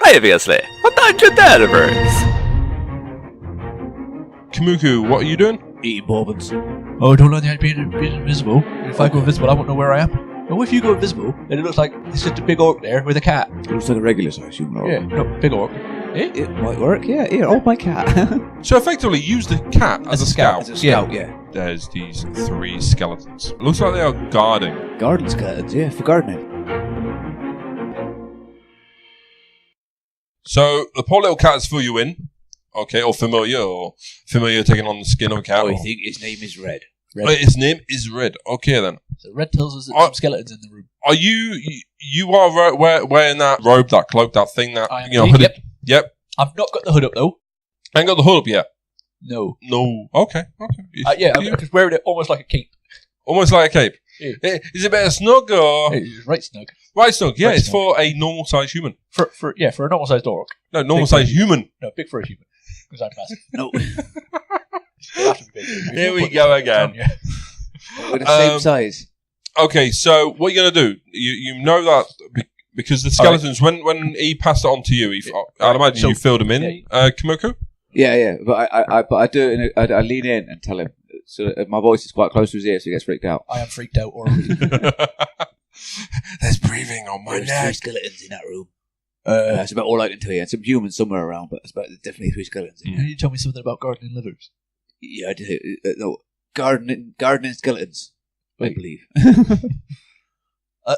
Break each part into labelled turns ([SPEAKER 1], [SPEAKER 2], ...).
[SPEAKER 1] Previously, on Dungeon Delvers.
[SPEAKER 2] Kamuku, what are you doing?
[SPEAKER 3] Eating bourbons. Oh, don't know that being invisible. If I go invisible, I won't know where I am. But if you go invisible, then it looks like it's just a big orc there with a cat.
[SPEAKER 4] It looks like a regular size human orc.
[SPEAKER 3] Yeah, no, big orc. Eh?
[SPEAKER 4] It might work, yeah. Here, oh, my cat.
[SPEAKER 2] So effectively, use the cat as a scout.
[SPEAKER 4] As a scout, yeah.
[SPEAKER 2] There's these 3 skeletons. Looks like they are guarding.
[SPEAKER 4] Garden skeletons, yeah, for gardening.
[SPEAKER 2] So the poor little cat's fill you in. Okay, or familiar taking on the skin of a cat.
[SPEAKER 4] I think his name is Red.
[SPEAKER 2] Oh, his name is Red. Okay then.
[SPEAKER 3] So Red tells us that some skeletons in the room.
[SPEAKER 2] Are you are wearing that robe, that cloak, that thing, that
[SPEAKER 3] I am
[SPEAKER 2] hooded?
[SPEAKER 3] yep.
[SPEAKER 2] Yep.
[SPEAKER 3] I've not got the hood up though.
[SPEAKER 2] I ain't got the hood up yet.
[SPEAKER 3] No.
[SPEAKER 2] Okay.
[SPEAKER 3] Yeah, I'm just wearing it almost like a cape.
[SPEAKER 2] Almost like a cape.
[SPEAKER 3] Yeah.
[SPEAKER 2] Is it better snug or
[SPEAKER 3] It's right snug.
[SPEAKER 2] right snug? Yeah,
[SPEAKER 3] Right
[SPEAKER 2] it's
[SPEAKER 3] snug.
[SPEAKER 2] for a normal sized human.
[SPEAKER 3] For a normal sized orc.
[SPEAKER 2] No, normal
[SPEAKER 3] Big for a
[SPEAKER 2] sized human.
[SPEAKER 3] No, big for a human. Because I'm massive.
[SPEAKER 4] No.
[SPEAKER 3] It'll have to be big.
[SPEAKER 2] Here we go again.
[SPEAKER 4] We're the same size.
[SPEAKER 2] Okay, so what you're gonna do? You know that because the skeletons when he passed it on to you, I'd imagine
[SPEAKER 3] So-
[SPEAKER 2] you filled him in, Kamuku.
[SPEAKER 4] Yeah, but I do it. I lean in and tell him. So my voice is quite close to his ear, so he gets freaked out.
[SPEAKER 3] I am freaked out already.
[SPEAKER 2] There's breathing on my
[SPEAKER 4] There's 3
[SPEAKER 2] neck.
[SPEAKER 4] skeletons in that room. That's about all I can tell you. And some humans somewhere around, but there's definitely 3 skeletons in there.
[SPEAKER 3] You tell me something about gardening livers.
[SPEAKER 4] Yeah, I do. No, gardening skeletons, I believe.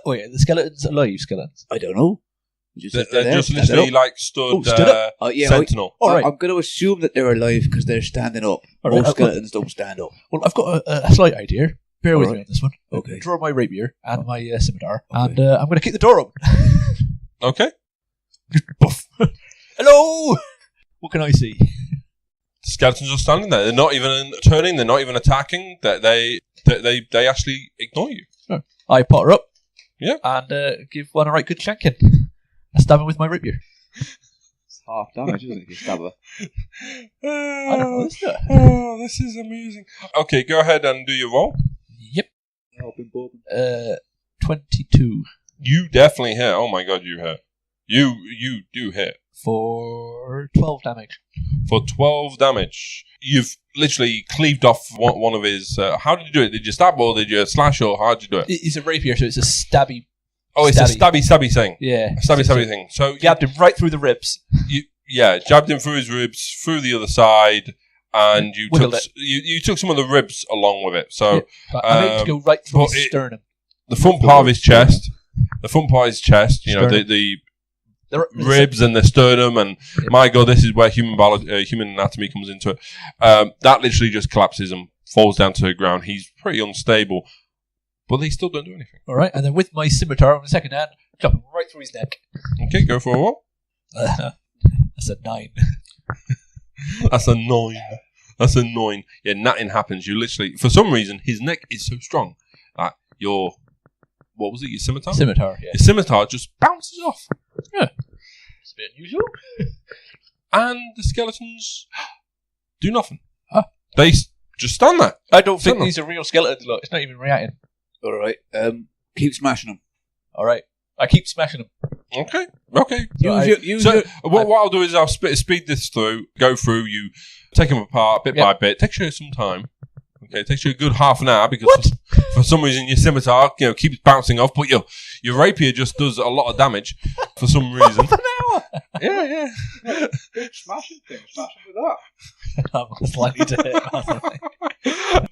[SPEAKER 3] Wait, are the skeletons alive skeletons?
[SPEAKER 4] I don't know. Just
[SPEAKER 2] They're just literally like stood
[SPEAKER 3] stood up.
[SPEAKER 2] sentinel.
[SPEAKER 3] All right.
[SPEAKER 4] I'm going to assume that they're alive because they're standing up.
[SPEAKER 3] All right,
[SPEAKER 4] Most skeletons don't stand up.
[SPEAKER 3] Well, I've got a slight idea. Bear with
[SPEAKER 4] All
[SPEAKER 3] me
[SPEAKER 4] right.
[SPEAKER 3] on this one.
[SPEAKER 4] Okay.
[SPEAKER 3] Draw my rapier and my scimitar,
[SPEAKER 4] Okay.
[SPEAKER 3] and I'm going to kick the door open.
[SPEAKER 2] Okay,
[SPEAKER 3] Buff. Hello. What can I see?
[SPEAKER 2] the skeletons are standing there. They're not even turning. They're not even attacking. They actually ignore you.
[SPEAKER 3] I pot her up.
[SPEAKER 2] Yeah.
[SPEAKER 3] And give one a right good shanking. I stab him with my rapier.
[SPEAKER 4] It's half damage, isn't it, if you stab her?
[SPEAKER 3] I don't know. Isn't it?
[SPEAKER 2] Oh, this is amazing. Okay, go ahead and do your roll.
[SPEAKER 3] Yep. 22
[SPEAKER 2] You definitely hit. Oh my god, you hit. You do hit.
[SPEAKER 3] for 12 damage.
[SPEAKER 2] For 12 damage. You've literally cleaved off one of his... how did you do it? Did you stab or did you slash or how did you do it?
[SPEAKER 3] It's a rapier, so it's a stabby.
[SPEAKER 2] Oh, it's a stabby thing.
[SPEAKER 3] Yeah.
[SPEAKER 2] A stabby thing. So
[SPEAKER 3] Jabbed him right through the ribs.
[SPEAKER 2] jabbed him through his ribs, through the other side, and you
[SPEAKER 3] Wiggled
[SPEAKER 2] took you took some of the ribs along with it. So
[SPEAKER 3] But I meant to go right through his sternum.
[SPEAKER 2] the front part of his chest, you know,
[SPEAKER 3] Sternum.
[SPEAKER 2] the ribs and the sternum, and my god, this is where human anatomy comes into it. That literally just collapses and falls down to the ground. He's pretty unstable, but they still don't do anything.
[SPEAKER 3] All right, and then with my scimitar on the second hand, chop him right through his neck.
[SPEAKER 2] Okay, go for a roll.
[SPEAKER 3] That's a 9.
[SPEAKER 2] That's a 9. That's a 9. Yeah, nothing happens. You literally, for some reason, his neck is so strong that your scimitar?
[SPEAKER 3] Scimitar, yeah.
[SPEAKER 2] Your scimitar just bounces off.
[SPEAKER 3] Yeah. It's a bit unusual.
[SPEAKER 2] And the skeletons do nothing.
[SPEAKER 3] Huh?
[SPEAKER 2] They just stand there.
[SPEAKER 3] I don't think
[SPEAKER 2] Scimitar.
[SPEAKER 3] these are real skeletons, look. It's not even reacting.
[SPEAKER 4] All right. Keep smashing them.
[SPEAKER 3] All right. I keep smashing them.
[SPEAKER 2] Okay.
[SPEAKER 3] So
[SPEAKER 2] What I'll do is I'll speed this through, go through, you take them apart bit by bit. Takes you some time. Okay, it takes you a good half an hour because for some reason your scimitar, keeps bouncing off, but your rapier just does a lot of damage for some reason.
[SPEAKER 3] Half an hour?
[SPEAKER 2] Yeah.
[SPEAKER 4] Big smashing thing. Smashing with that.
[SPEAKER 3] I'm most likely to hit.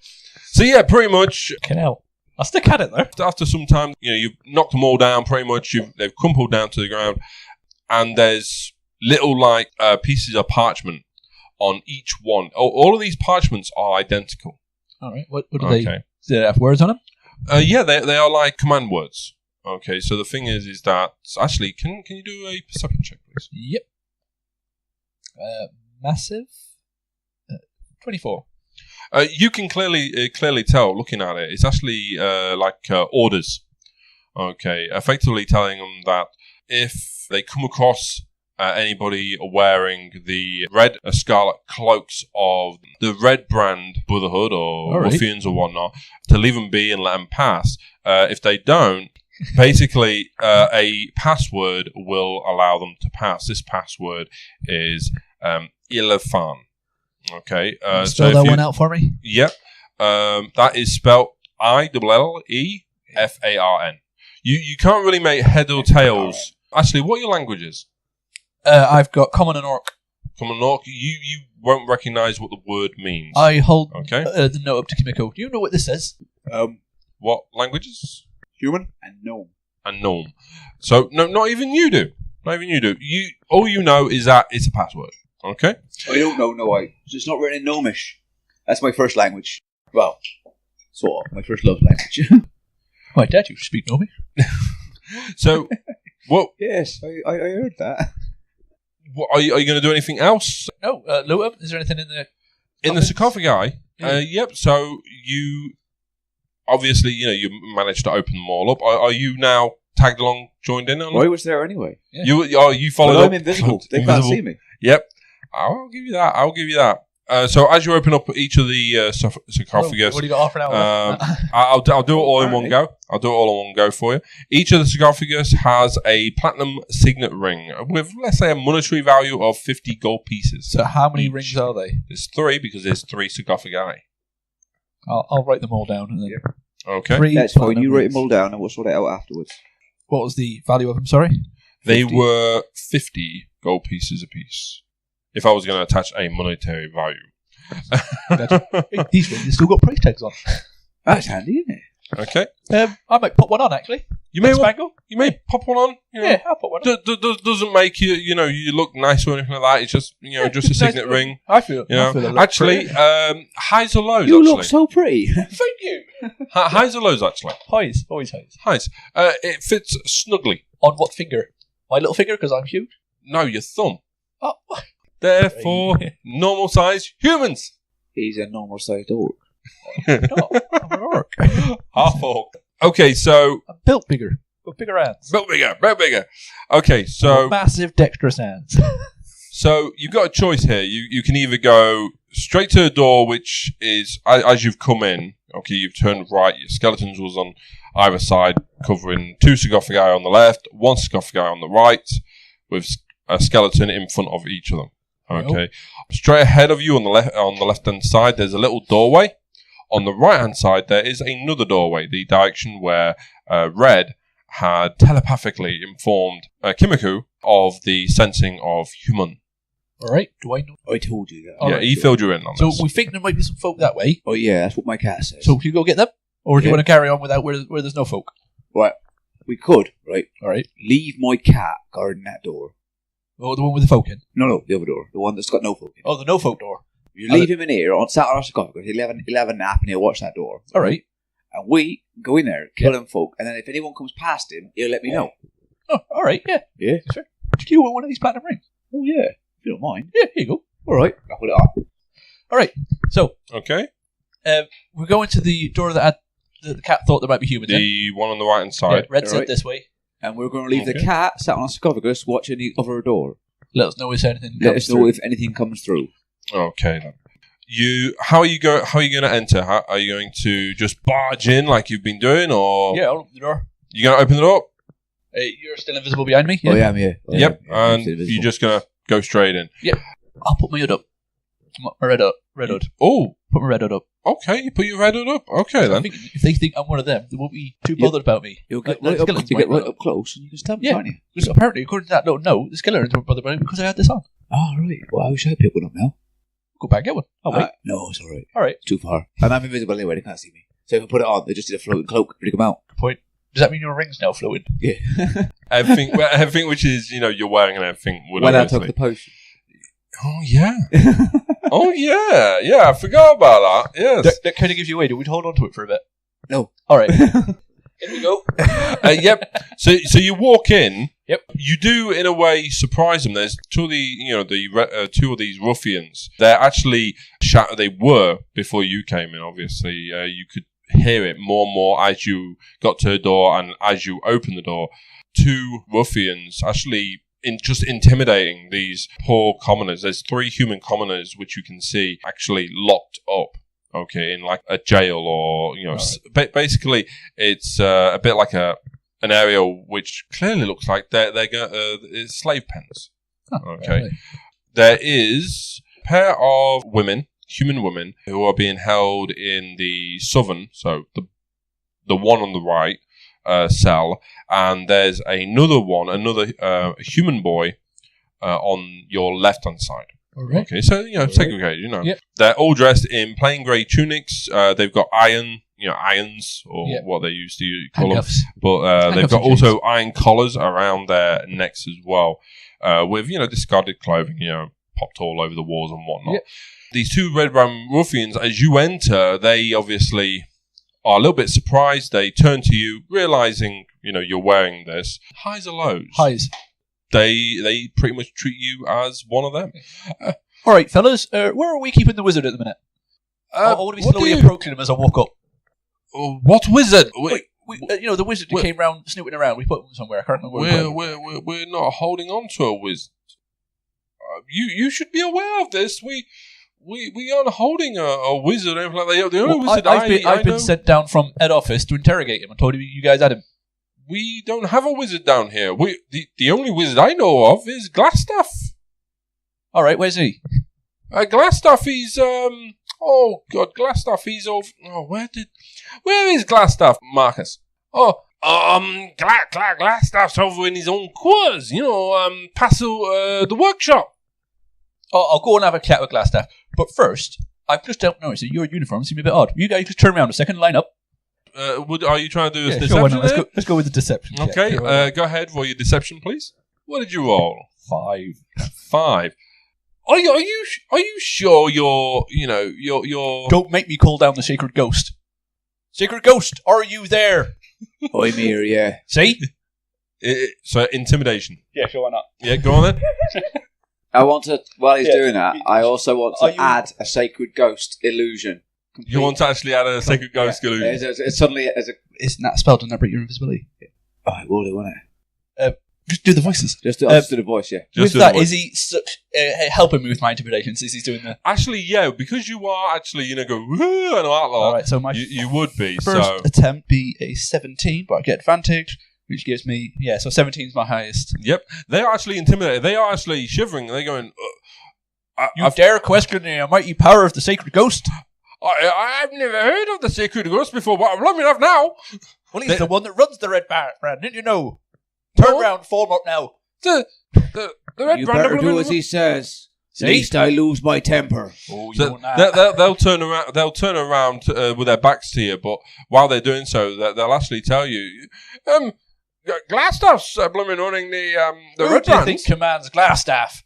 [SPEAKER 2] So yeah, pretty much
[SPEAKER 3] Fucking hell. I'll stick at it though.
[SPEAKER 2] after some time, you've knocked them all down pretty much. They've crumpled down to the ground, and there's little pieces of parchment on each one. All of these parchments are identical.
[SPEAKER 3] All right. What do
[SPEAKER 2] Okay.
[SPEAKER 3] they? Do they have words on them?
[SPEAKER 2] Yeah, they are like command words. Okay, so the thing is that actually, can you do a perception check, please?
[SPEAKER 3] Yep. Massive. 24.
[SPEAKER 2] You can clearly tell looking at it. It's actually orders. Okay, effectively telling them that if they come across anybody wearing the red scarlet cloaks of the Red Brand Brotherhood or
[SPEAKER 3] All right.
[SPEAKER 2] ruffians or whatnot, to leave them be and let them pass. If they don't, basically, a password will allow them to pass. This password is Ilefan. Okay.
[SPEAKER 3] Spell that one out for me.
[SPEAKER 2] Yep. That is spelled ILLEFARN. You can't really make head or tails. Actually, what are your languages?
[SPEAKER 3] I've got Common and Orc.
[SPEAKER 2] Common and Orc. You won't recognise what the word means.
[SPEAKER 3] I hold
[SPEAKER 2] Okay.
[SPEAKER 3] the note up to Kimiko. Do you know what this says?
[SPEAKER 2] What languages?
[SPEAKER 4] Human and gnome.
[SPEAKER 2] And gnome. So no, not even you do. Not even you do. All you know is that it's a password. Okay.
[SPEAKER 4] I don't know. No, it's not written in Gnomish. That's my first language. Well, sort of my first love language.
[SPEAKER 3] My dad used to speak Gnomish.
[SPEAKER 2] So, what?
[SPEAKER 4] Yes, I heard that.
[SPEAKER 2] What are you going to do anything else
[SPEAKER 3] No, Luta, is there anything in
[SPEAKER 2] in the sarcophagi?
[SPEAKER 3] Yeah.
[SPEAKER 2] Yep. So you obviously you managed to open them all up. Are you now tagged along, joined in?
[SPEAKER 4] I was there anyway.
[SPEAKER 3] Yeah.
[SPEAKER 2] You followed
[SPEAKER 4] But
[SPEAKER 2] up.
[SPEAKER 4] I'm invisible. They can't see me.
[SPEAKER 2] Yep. I'll give you that. So as you open up each of the sarcophagus,
[SPEAKER 3] What do you got offer now?
[SPEAKER 2] I'll do it all in one go. I'll do it all in one go for you. Each of the sarcophagus has a platinum signet ring with, let's say, a monetary value of 50 gold pieces.
[SPEAKER 3] So how many
[SPEAKER 2] each.
[SPEAKER 3] rings are they?
[SPEAKER 2] There's 3 because there's 3 sarcophagi.
[SPEAKER 3] I'll write them all down. And then
[SPEAKER 2] Okay.
[SPEAKER 3] 3
[SPEAKER 4] That's fine.
[SPEAKER 3] platinum
[SPEAKER 4] You write
[SPEAKER 3] rings.
[SPEAKER 4] them all down and we'll sort it out afterwards.
[SPEAKER 3] What was the value of them? Sorry?
[SPEAKER 2] They
[SPEAKER 3] 50.
[SPEAKER 2] were 50 gold pieces apiece. If I was going to attach a monetary value.
[SPEAKER 3] Hey, these rings have still got price tags on.
[SPEAKER 4] That's handy, isn't it?
[SPEAKER 2] Okay.
[SPEAKER 3] I might put one on, actually.
[SPEAKER 2] You may
[SPEAKER 3] Spangle?
[SPEAKER 2] pop one on. You know.
[SPEAKER 3] Yeah, I'll put one on.
[SPEAKER 2] Doesn't make you look nice or anything like that. It's just just a signet ring.
[SPEAKER 3] I feel
[SPEAKER 2] You
[SPEAKER 3] I feel
[SPEAKER 2] know.
[SPEAKER 3] it looks
[SPEAKER 2] Actually,
[SPEAKER 3] pretty.
[SPEAKER 2] highs or lows.
[SPEAKER 4] You
[SPEAKER 2] actually,
[SPEAKER 4] look so pretty.
[SPEAKER 3] Thank you.
[SPEAKER 2] highs or lows. Actually,
[SPEAKER 3] Highs, always highs.
[SPEAKER 2] highs. It fits snugly.
[SPEAKER 3] On what finger? My little finger, because I'm huge.
[SPEAKER 2] No, your thumb.
[SPEAKER 3] Oh,
[SPEAKER 2] Therefore, normal size humans.
[SPEAKER 4] He's a normal sized orc.
[SPEAKER 3] no, I'm an orc.
[SPEAKER 2] Half orc. Okay, so
[SPEAKER 3] I'm built bigger. Got bigger hands.
[SPEAKER 2] built bigger. Okay, so
[SPEAKER 3] Massive dexterous hands.
[SPEAKER 2] So you've got a choice here. You can either go straight to the door, which is as you've come in. Okay, you've turned right. Your skeletons was on either side, covering 2 sarcophagi on the left, 1 sarcophagi on the right, with a skeleton in front of each of them. Okay, straight ahead of you on the left hand side, there's a little doorway. On the right hand side, there is another doorway. The direction where Red had telepathically informed Kimiko of the sensing of human.
[SPEAKER 3] All right. Do I know?
[SPEAKER 4] I told you that.
[SPEAKER 3] All
[SPEAKER 2] yeah,
[SPEAKER 3] right,
[SPEAKER 2] he filled you in on
[SPEAKER 3] So
[SPEAKER 2] this.
[SPEAKER 3] we think there might be some folk that way.
[SPEAKER 4] Oh yeah, that's what my cat says.
[SPEAKER 3] So you go get them, or do you
[SPEAKER 4] Yeah.
[SPEAKER 3] want to carry on without where there's no folk?
[SPEAKER 4] right, we could
[SPEAKER 3] All right.
[SPEAKER 4] leave my cat guarding that door.
[SPEAKER 3] Oh, the one with the folk in.
[SPEAKER 4] No, the other door, the one that's got no folk in.
[SPEAKER 3] Oh, the no folk door.
[SPEAKER 4] You leave him in here on sat on our sarcophagus. He'll have a nap and he'll watch that door.
[SPEAKER 3] All right.
[SPEAKER 4] And we go in there, kill them folk, and then if anyone comes past him, he'll let me know.
[SPEAKER 3] Oh, all right. Yeah.
[SPEAKER 4] Yeah.
[SPEAKER 3] Sure. Did you want one of these platinum rings?
[SPEAKER 4] Oh yeah, if you don't mind.
[SPEAKER 3] Yeah. Here you go.
[SPEAKER 4] All right, I'll put it on.
[SPEAKER 3] All right. So
[SPEAKER 2] Okay,
[SPEAKER 3] we're going to the door that the cat thought there might be humans in.
[SPEAKER 2] the one on the right hand
[SPEAKER 3] Yeah,
[SPEAKER 2] side.
[SPEAKER 3] Red said
[SPEAKER 4] Alright.
[SPEAKER 3] this way.
[SPEAKER 4] And we're going to leave the
[SPEAKER 2] Okay.
[SPEAKER 4] cat sat on a sarcophagus watching the other door.
[SPEAKER 3] Let us know if anything.
[SPEAKER 4] Let
[SPEAKER 3] comes
[SPEAKER 4] us know
[SPEAKER 3] through.
[SPEAKER 4] if anything comes through.
[SPEAKER 2] Okay then. How are you going to enter? Are you going to just barge in like you've been doing, or
[SPEAKER 3] Yeah, I'll open the door.
[SPEAKER 2] you going to open the door?
[SPEAKER 3] You're still invisible behind me.
[SPEAKER 4] Oh yeah, I'm here. Oh,
[SPEAKER 2] Yep,
[SPEAKER 4] yeah, I'm
[SPEAKER 2] and
[SPEAKER 4] still
[SPEAKER 2] you're
[SPEAKER 4] invisible.
[SPEAKER 2] just going to go straight in.
[SPEAKER 3] I'll put my hood up. My red hood.
[SPEAKER 2] Oh,
[SPEAKER 3] Put my red hood up.
[SPEAKER 2] okay. You put your red hood up. Okay
[SPEAKER 3] I
[SPEAKER 2] then.
[SPEAKER 3] think if they think I'm one of them, they won't be too
[SPEAKER 4] Yep.
[SPEAKER 3] bothered about me.
[SPEAKER 4] You'll get,
[SPEAKER 3] Like
[SPEAKER 4] right, up,
[SPEAKER 3] skeletons
[SPEAKER 4] you get
[SPEAKER 3] might
[SPEAKER 4] right
[SPEAKER 3] not.
[SPEAKER 4] up close and you can stab
[SPEAKER 3] Yeah.
[SPEAKER 4] them, can't you?
[SPEAKER 3] Because apparently, according to that little note, the skeletons weren't bothered about it because I had this on.
[SPEAKER 4] Oh, right. Well, I wish I had picked one up now.
[SPEAKER 3] Go back and get one. Oh, wait.
[SPEAKER 4] No, it's all right.
[SPEAKER 3] All right.
[SPEAKER 4] It's too far. And I'm invisible anyway. They can't see me. So if I put it on, they just did a floating cloak and come out.
[SPEAKER 3] Good point. Does that mean your ring's now floating?
[SPEAKER 4] Yeah.
[SPEAKER 2] Everything which is you're wearing and everything would
[SPEAKER 4] when I
[SPEAKER 2] obviously.
[SPEAKER 4] took the potion.
[SPEAKER 2] Oh yeah. Oh yeah. Yeah. I forgot about that. Yes.
[SPEAKER 3] That kind of gives you away. Do we hold on to it for a bit?
[SPEAKER 4] No.
[SPEAKER 3] All right. In we go.
[SPEAKER 2] Yep. So you walk in.
[SPEAKER 3] Yep.
[SPEAKER 2] You do in a way surprise them. There's two of two of these ruffians. They're actually They were before you came in. Obviously, you could hear it more and more as you got to the door and as you opened the door. 2 ruffians actually just intimidating these poor commoners. There's 3 human commoners which you can see actually locked up. Okay, in like a jail or basically it's a bit like a an area which clearly looks like it's slave pens.
[SPEAKER 3] Oh,
[SPEAKER 2] Okay.
[SPEAKER 3] right.
[SPEAKER 2] There is a pair of women, human women, who are being held in the southern, so the one on the right, cell, and there's another human boy on your left-hand side.
[SPEAKER 3] All right.
[SPEAKER 2] Okay, so, segregated,
[SPEAKER 3] Yep.
[SPEAKER 2] They're all dressed in plain grey tunics. They've got irons, or what they used to call them.
[SPEAKER 3] Handcuffs.
[SPEAKER 2] But they've
[SPEAKER 3] Handcuffs
[SPEAKER 2] got
[SPEAKER 3] and
[SPEAKER 2] also iron collars around their necks as well, with, discarded clothing, popped all over the walls and whatnot.
[SPEAKER 3] Yep.
[SPEAKER 2] These two Red Ram ruffians, as you enter, they obviously are a little bit surprised. They turn to you, realising, you're wearing this. Highs or lows?
[SPEAKER 3] Highs.
[SPEAKER 2] They pretty much treat you as one of them.
[SPEAKER 3] All right, fellas, where are we keeping the wizard at the minute? I want to be
[SPEAKER 2] what
[SPEAKER 3] slowly
[SPEAKER 2] do you-
[SPEAKER 3] approaching him as I walk up.
[SPEAKER 2] What wizard?
[SPEAKER 3] The wizard that came round snooping around. We put him somewhere. I can't remember where we put him.
[SPEAKER 2] We're not holding on to a wizard. You should be aware of this. We aren't holding a wizard or anything like that. The only wizard
[SPEAKER 3] I've been
[SPEAKER 2] know,
[SPEAKER 3] sent down from head office to interrogate him. I told you guys had him.
[SPEAKER 2] we don't have a wizard down here. The only wizard I know of is Glassstaff.
[SPEAKER 3] All right, where's he?
[SPEAKER 2] Glassstaff, he's oh god, Glassstaff, he's over. Oh, where is Glassstaff, Marcus? Oh, Glassstaff's over in his own quarters. Past the workshop.
[SPEAKER 3] Oh, I'll go and have a chat with Glassstaff. But first, I've just noticed that your uniform seems a bit odd. You guys just turn around a second, line up.
[SPEAKER 2] Are you trying to do a
[SPEAKER 3] Yeah,
[SPEAKER 2] deception?
[SPEAKER 3] sure, why not?
[SPEAKER 2] there?
[SPEAKER 3] Let's go with the deception. check.
[SPEAKER 2] Okay,
[SPEAKER 3] Sure, why not?
[SPEAKER 2] go ahead for your deception, please. What did you roll?
[SPEAKER 3] 5.
[SPEAKER 2] 5. Are you sure you're
[SPEAKER 3] Don't make me call down the sacred ghost. Sacred ghost, are you there?
[SPEAKER 4] I'm here, yeah.
[SPEAKER 3] See?
[SPEAKER 2] so intimidation?
[SPEAKER 3] Yeah, sure, why not?
[SPEAKER 2] Yeah, go on then.
[SPEAKER 4] I want to, while he's
[SPEAKER 3] Yeah.
[SPEAKER 4] doing that, I also want
[SPEAKER 3] Are
[SPEAKER 4] to
[SPEAKER 3] you-
[SPEAKER 4] add a sacred ghost illusion.
[SPEAKER 2] You want to actually add a sacred ghost
[SPEAKER 4] Yeah.
[SPEAKER 2] illusion?
[SPEAKER 4] It's suddenly as a.
[SPEAKER 3] Isn't that spelled on that break your invisibility?
[SPEAKER 4] Oh, it will do, won't it?
[SPEAKER 3] Just do the voices.
[SPEAKER 4] Just do the voice, yeah.
[SPEAKER 2] Just
[SPEAKER 3] with
[SPEAKER 2] do
[SPEAKER 3] that,
[SPEAKER 2] the
[SPEAKER 3] is he helping me with my intimidation since he's doing the...
[SPEAKER 2] Actually, yeah, because you are actually, go, woo, and all that lot,
[SPEAKER 3] Alright, so my
[SPEAKER 2] you would be,
[SPEAKER 3] first
[SPEAKER 2] so...
[SPEAKER 3] attempt be a 17, but I get advantage, which gives me... Yeah, so 17 is my highest.
[SPEAKER 2] Yep, they are actually intimidated. They are actually shivering. They're going,
[SPEAKER 3] You dare question the mighty power of the sacred ghost?
[SPEAKER 2] I've never heard of the sacred ghost before, but I'm loving enough now.
[SPEAKER 3] Well, he's the one that runs the Red Baron, didn't you know? Turn
[SPEAKER 2] No.
[SPEAKER 3] round, form up now.
[SPEAKER 2] The red
[SPEAKER 4] You
[SPEAKER 2] brand
[SPEAKER 4] better
[SPEAKER 2] of
[SPEAKER 4] do as he says.
[SPEAKER 3] See?
[SPEAKER 4] Least I lose my temper.
[SPEAKER 3] Oh, you
[SPEAKER 2] So
[SPEAKER 3] want that?
[SPEAKER 2] they'll turn around. They'll turn around with their backs to you, but while they're doing so, they'll actually tell you, Glassstaff's blooming running the
[SPEAKER 3] Who
[SPEAKER 2] red
[SPEAKER 3] do you
[SPEAKER 2] brands.
[SPEAKER 3] think commands Glassstaff?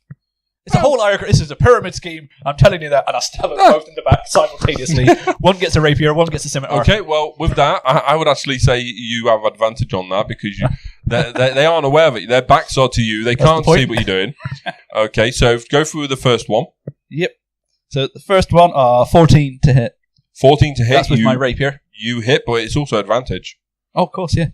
[SPEAKER 3] It's a whole iron. This is a pyramid scheme. I'm telling you that, and I stab them both in the back simultaneously. One gets a rapier, one gets a scimitar.
[SPEAKER 2] Okay, well, with that, I would actually say you have advantage on that because they aren't aware of it. Their backs are to you. They
[SPEAKER 3] That's
[SPEAKER 2] can't
[SPEAKER 3] the point.
[SPEAKER 2] see what you're doing. Okay, so go through the first one.
[SPEAKER 3] Yep. So the first one, 14 to hit.
[SPEAKER 2] 14 to hit.
[SPEAKER 3] That's with
[SPEAKER 2] you,
[SPEAKER 3] my rapier.
[SPEAKER 2] You hit, but it's also advantage.
[SPEAKER 3] Oh, of course, yeah.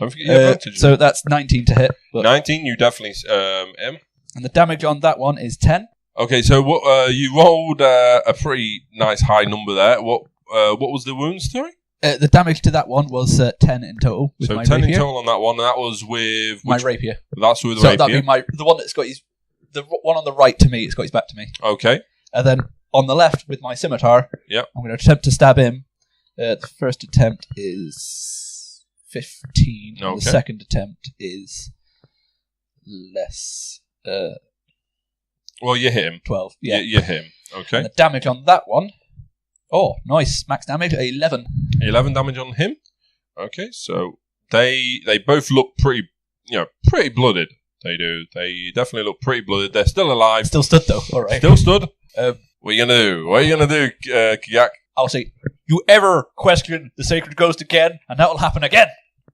[SPEAKER 2] Don't forget your advantage.
[SPEAKER 3] So that's 19 to hit. But,
[SPEAKER 2] 19, you definitely M.
[SPEAKER 3] and the damage on that one is 10.
[SPEAKER 2] Okay, so what you rolled a pretty nice high number there. What was the wounds, sorry?
[SPEAKER 3] The damage to that one was 10 in total with
[SPEAKER 2] So
[SPEAKER 3] my
[SPEAKER 2] 10
[SPEAKER 3] rapier.
[SPEAKER 2] in total on that one. And that was with
[SPEAKER 3] My
[SPEAKER 2] which,
[SPEAKER 3] rapier.
[SPEAKER 2] That's with the
[SPEAKER 3] So
[SPEAKER 2] rapier.
[SPEAKER 3] that'd be the one that's got his... The one on the right to me, it's got his back to me.
[SPEAKER 2] Okay.
[SPEAKER 3] And then on the left with my scimitar,
[SPEAKER 2] Yep.
[SPEAKER 3] I'm going to attempt to stab him. The first attempt is 15. And
[SPEAKER 2] Okay.
[SPEAKER 3] the second attempt is less.
[SPEAKER 2] Well, you hit him.
[SPEAKER 3] 12. Yeah.
[SPEAKER 2] You hit him.
[SPEAKER 3] And
[SPEAKER 2] Okay.
[SPEAKER 3] the damage on that one. Oh, nice. Max damage, 11.
[SPEAKER 2] 11 damage on him. Okay, so they both look pretty blooded. They do. They definitely look pretty blooded. They're still alive.
[SPEAKER 3] Still stood though. All right.
[SPEAKER 2] Still stood.
[SPEAKER 3] Um,
[SPEAKER 2] What are you gonna do? What are you gonna do, Kiyak?
[SPEAKER 3] I'll say, you ever question the sacred ghost again, and that will happen again.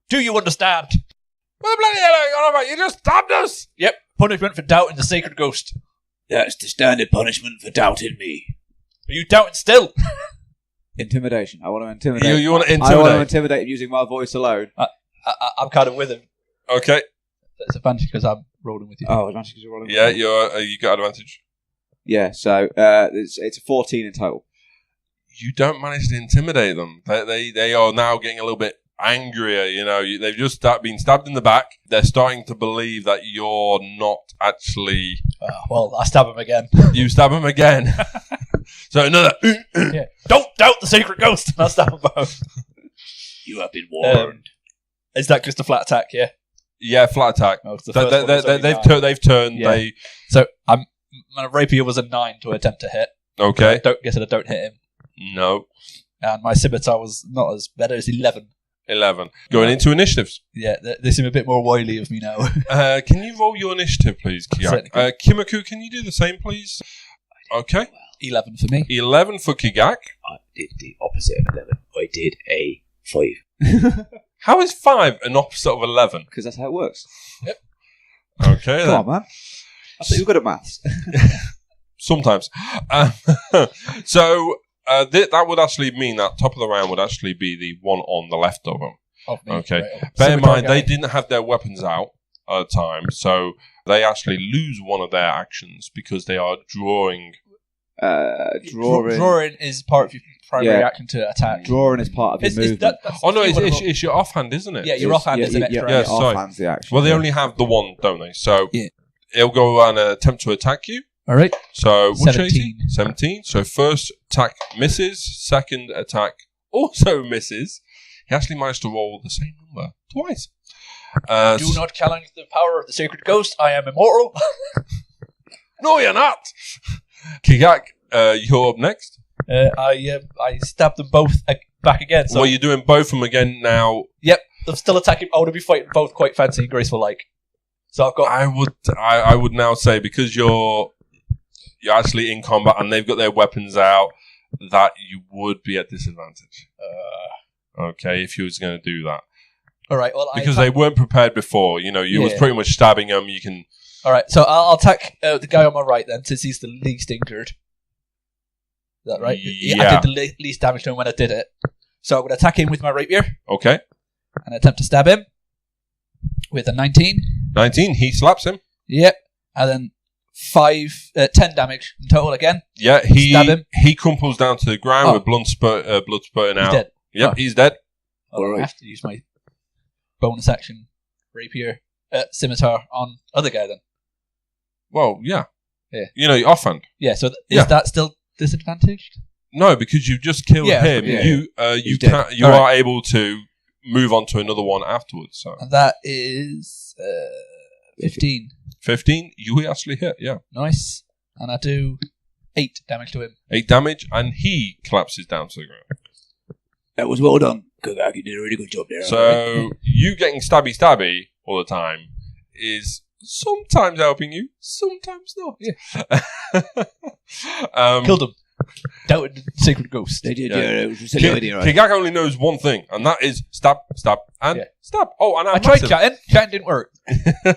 [SPEAKER 3] Do you understand?
[SPEAKER 2] What the bloody hell are you on about? You just stabbed us!
[SPEAKER 3] Yep. Punishment for doubting the sacred ghost.
[SPEAKER 4] That's the standard punishment for doubting me.
[SPEAKER 3] Are you doubting still?
[SPEAKER 4] Intimidation. I want to intimidate.
[SPEAKER 2] You want to
[SPEAKER 4] I want to
[SPEAKER 2] intimidate?
[SPEAKER 4] intimidate him using my voice alone.
[SPEAKER 3] I'm kind of with him.
[SPEAKER 2] Okay.
[SPEAKER 3] That's advantage because I'm rolling with you.
[SPEAKER 4] Oh, advantage because you're rolling.
[SPEAKER 2] Yeah, you got advantage.
[SPEAKER 4] Yeah, so it's a 14 in total.
[SPEAKER 2] You don't manage to intimidate them. They are now getting a little bit angrier. They've just been stabbed in the back. They're starting to believe that you're not actually.
[SPEAKER 3] Well, I stab him again.
[SPEAKER 2] You stab him again. So another.
[SPEAKER 3] Yeah. Don't doubt the sacred ghost. And I stab them both.
[SPEAKER 4] You have been warned.
[SPEAKER 3] Is that just a flat attack? Yeah.
[SPEAKER 2] Yeah, flat attack.
[SPEAKER 3] Oh, the first one was only
[SPEAKER 2] They've turned.
[SPEAKER 3] Yeah. So my rapier was a 9 to attempt to hit.
[SPEAKER 2] Okay.
[SPEAKER 3] I don't hit him.
[SPEAKER 2] No.
[SPEAKER 3] And my scimitar was not as better as 11.
[SPEAKER 2] 11. Going into initiatives.
[SPEAKER 3] Yeah, they seem a bit more wily of me now.
[SPEAKER 2] Can you roll your initiative, please, Kigak? Kimiko, can you do the same, please? Okay.
[SPEAKER 3] 11 for me.
[SPEAKER 2] 11 for Kigak.
[SPEAKER 4] I did the opposite of 11. I did a 5.
[SPEAKER 2] How is 5 an opposite of 11?
[SPEAKER 4] Because that's how it works.
[SPEAKER 3] Yep.
[SPEAKER 2] Okay.
[SPEAKER 4] Come on, man. I thought you were good at maths.
[SPEAKER 2] Sometimes. So that would actually mean that top of the round would actually be the one on the left of them.
[SPEAKER 3] Of me.
[SPEAKER 2] Okay.
[SPEAKER 3] Right.
[SPEAKER 2] Bear in mind, they didn't have their weapons out at the time, so they actually lose one of their actions because they are drawing.
[SPEAKER 3] Drawing is part of your primary action to attack.
[SPEAKER 4] Drawing is part of your movement.
[SPEAKER 2] It's your offhand, isn't it?
[SPEAKER 3] Yeah, your offhand is an extra.
[SPEAKER 2] Yeah,
[SPEAKER 3] action.
[SPEAKER 2] sorry.
[SPEAKER 4] Offhand's the action.
[SPEAKER 2] Well, they only have the one, don't they? So it'll go and attempt to attack you.
[SPEAKER 3] All right.
[SPEAKER 2] So
[SPEAKER 3] 17.
[SPEAKER 2] 17. So first attack misses. Second attack also misses. He actually managed to roll the same number twice.
[SPEAKER 3] Do not challenge the power of the sacred ghost. I am immortal.
[SPEAKER 2] No, you're not. Kigak, you're up next.
[SPEAKER 3] I stabbed them both back again. So
[SPEAKER 2] Well, you're doing both of them again now.
[SPEAKER 3] Yep, I'm still attacking. I want to be fighting both quite fancy and graceful like. So I've got.
[SPEAKER 2] I would now say because you're actually in combat and they've got their weapons out, that you would be at disadvantage. Okay, if you was going to do that.
[SPEAKER 3] All right. Well,
[SPEAKER 2] because they weren't prepared before. You was pretty much stabbing them. You can.
[SPEAKER 3] All right. So I'll attack the guy on my right then, since he's the least injured. Is that right?
[SPEAKER 2] Yeah.
[SPEAKER 3] I did the least damage to him when I did it. So I'm going to attack him with my rapier.
[SPEAKER 2] Okay.
[SPEAKER 3] And attempt to stab him with a 19.
[SPEAKER 2] 19. He slaps him.
[SPEAKER 3] Yep. And then 10 damage in total again.
[SPEAKER 2] Yeah.
[SPEAKER 3] Stab him.
[SPEAKER 2] He crumples down to the ground with blood spurting out.
[SPEAKER 3] He's dead.
[SPEAKER 2] Yep. He's dead.
[SPEAKER 3] I have to use my bonus action rapier scimitar on other guy then.
[SPEAKER 2] Well, yeah.
[SPEAKER 3] Yeah.
[SPEAKER 2] Your offhand.
[SPEAKER 3] Yeah. So is that still disadvantaged?
[SPEAKER 2] No, because you've just killed him.
[SPEAKER 3] Yeah.
[SPEAKER 2] You are able to move on to another one afterwards. So.
[SPEAKER 3] And that is 15.
[SPEAKER 2] 15. You actually hit. Yeah.
[SPEAKER 3] Nice. And I do 8 damage to him.
[SPEAKER 2] 8 damage, and he collapses down to the ground.
[SPEAKER 4] That was well done. Kigak, you did a really good job there.
[SPEAKER 2] So you getting stabby all the time is sometimes helping you, sometimes not. Yeah.
[SPEAKER 3] Killed him. Doubted the sacred ghost.
[SPEAKER 4] They did, it was a silly idea, right?
[SPEAKER 2] Kigak only knows one thing, and that is stab, and stab. Oh, and
[SPEAKER 3] I tried chatting. Chatting didn't work.
[SPEAKER 4] You did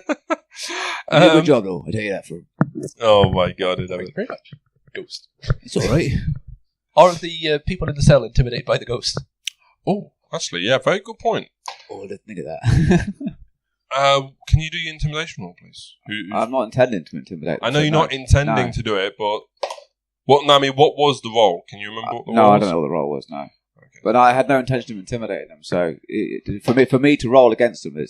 [SPEAKER 4] a good job, though. I tell you that for him.
[SPEAKER 2] Oh my god!
[SPEAKER 3] Thank you very much. Ghost.
[SPEAKER 4] It's all right.
[SPEAKER 3] Are the people in the cell intimidated by the ghost?
[SPEAKER 2] Oh, actually, yeah, very good point.
[SPEAKER 4] Oh, I didn't think of that.
[SPEAKER 2] Can you do your intimidation roll, please?
[SPEAKER 4] I'm not intending to intimidate them.
[SPEAKER 2] I know you're not intending to do it, but what was the role? Can you remember what the role was?
[SPEAKER 4] No, I don't know what the role was, no. Okay. But I had no intention of intimidating them, so for me to roll against them, I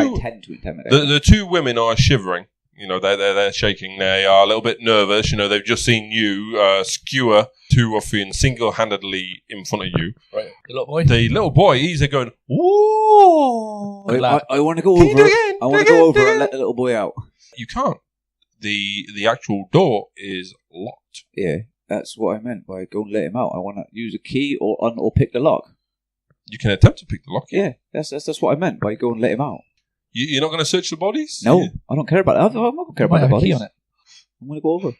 [SPEAKER 4] intend to intimidate them.
[SPEAKER 2] The two women are shivering. They're shaking. They are a little bit nervous. They've just seen you skewer 2 or 3 and single-handedly in front of you.
[SPEAKER 3] Right. The little boy?
[SPEAKER 2] The little boy, he's going, ooh.
[SPEAKER 4] I want to go over. I want to go over and let the little boy out.
[SPEAKER 2] You can't. The actual door is locked.
[SPEAKER 4] Yeah, that's what I meant by go and let him out. I want to use a key or pick the lock.
[SPEAKER 2] You can attempt to pick the lock.
[SPEAKER 4] Yeah, that's what I meant by go and let him out.
[SPEAKER 2] You're not going to search the bodies?
[SPEAKER 4] No, I don't care about it. I'm not going to care about the bodies.
[SPEAKER 3] On it.
[SPEAKER 4] I'm going to go over.